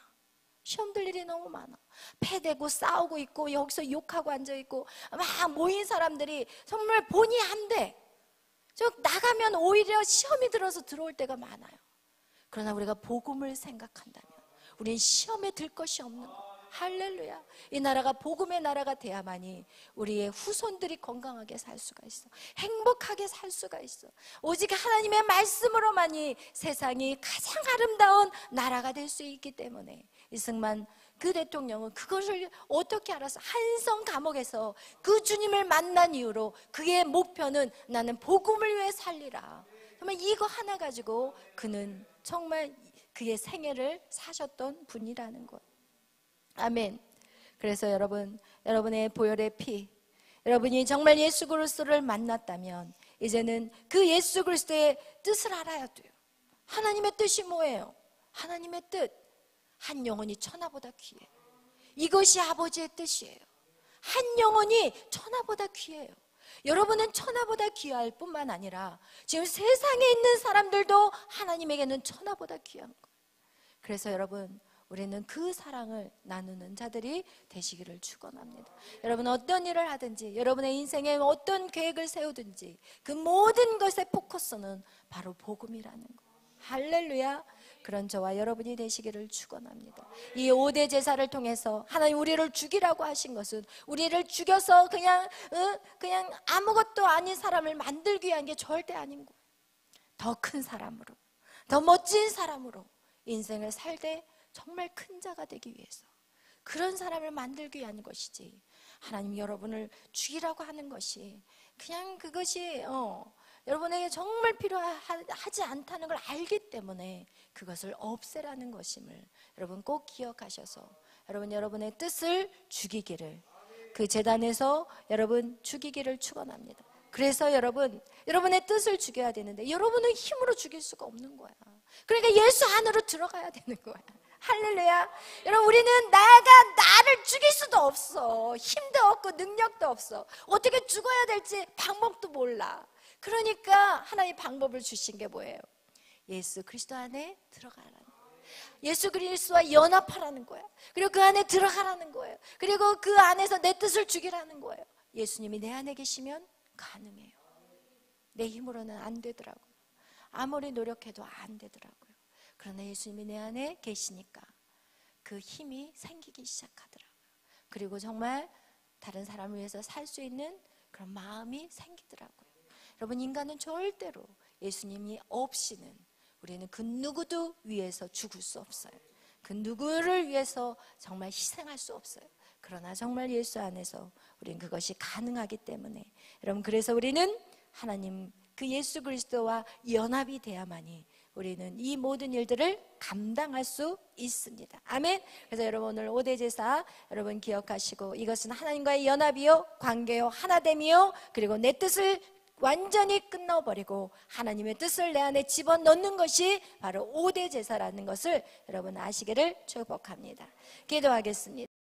패대고 싸우고 있고, 여기서 욕하고 앉아있고, 막 모인 사람들이 정말 본의 안 돼. 나가면 오히려 시험이 들어서 들어올 때가 많아요. 그러나 우리가 복음을 생각한다면 우리는 시험에 들 것이 없는 거예요. 할렐루야. 이 나라가 복음의 나라가 돼야만이 우리의 후손들이 건강하게 살 수가 있어. 행복하게 살 수가 있어. 오직 하나님의 말씀으로만이 세상이 가장 아름다운 나라가 될 수 있기 때문에, 이승만 그 대통령은 그것을 어떻게 알았어? 한성 감옥에서 그 주님을 만난 이후로 그의 목표는 나는 복음을 위해 살리라. 정말 이거 하나 가지고 그는 정말 그의 생애를 사셨던 분이라는 것. 아멘. 그래서 여러분의 보혈의 피, 여러분이 정말 예수 그리스도를 만났다면 이제는 그 예수 그리스도의 뜻을 알아야 돼요. 하나님의 뜻이 뭐예요? 하나님의 뜻, 한 영혼이 천하보다 귀해요. 이것이 아버지의 뜻이에요. 한 영혼이 천하보다 귀해요. 여러분은 천하보다 귀할 뿐만 아니라 지금 세상에 있는 사람들도 하나님에게는 천하보다 귀한 거예요. 그래서 여러분, 우리는 그 사랑을 나누는 자들이 되시기를 축원합니다. 여러분 어떤 일을 하든지, 여러분의 인생에 어떤 계획을 세우든지 그 모든 것의 포커스는 바로 복음이라는 거. 할렐루야. 그런 저와 여러분이 되시기를 축원합니다. 이 5대 제사를 통해서 하나님 우리를 죽이라고 하신 것은 우리를 죽여서 그냥 아무것도 아닌 사람을 만들기 위한 게 절대 아닌 거예요. 더 큰 사람으로, 더 멋진 사람으로 인생을 살되 정말 큰 자가 되기 위해서, 그런 사람을 만들기 위한 것이지, 하나님 여러분을 죽이라고 하는 것이 그냥 그것이 여러분에게 정말 필요하지 않다는 걸 알기 때문에 그것을 없애라는 것임을 여러분 꼭 기억하셔서 여러분의 뜻을 죽이기를, 그 제단에서 여러분 죽이기를 축원합니다. 그래서 여러분의 뜻을 죽여야 되는데 여러분은 힘으로 죽일 수가 없는 거야. 그러니까 예수 안으로 들어가야 되는 거야. 할렐루야. 여러분, 우리는 나를 죽일 수도 없어. 힘도 없고 능력도 없어. 어떻게 죽어야 될지 방법도 몰라. 그러니까 하나님 방법을 주신 게 뭐예요? 예수 그리스도 안에 들어가라는 거예요. 예수 그리스도와 연합하라는 거예요. 그리고 그 안에 들어가라는 거예요. 그리고 그 안에서 내 뜻을 죽이라는 거예요. 예수님이 내 안에 계시면 가능해요. 내 힘으로는 안 되더라고요. 아무리 노력해도 안 되더라고요. 그러나 예수님이 내 안에 계시니까 그 힘이 생기기 시작하더라고요. 그리고 정말 다른 사람을 위해서 살 수 있는 그런 마음이 생기더라고요. 여러분, 인간은 절대로 예수님이 없이는 우리는 그 누구도 위해서 죽을 수 없어요. 그 누구를 위해서 정말 희생할 수 없어요. 그러나 정말 예수 안에서 우리는 그것이 가능하기 때문에, 여러분, 그래서 우리는 하나님 그 예수 그리스도와 연합이 돼야만이 우리는 이 모든 일들을 감당할 수 있습니다. 아멘. 그래서 여러분, 오늘 5대 제사 여러분 기억하시고, 이것은 하나님과의 연합이요, 관계요, 하나됨이요, 그리고 내 뜻을 완전히 끊어버리고 하나님의 뜻을 내 안에 집어넣는 것이 바로 5대 제사라는 것을 여러분 아시기를 축복합니다. 기도하겠습니다.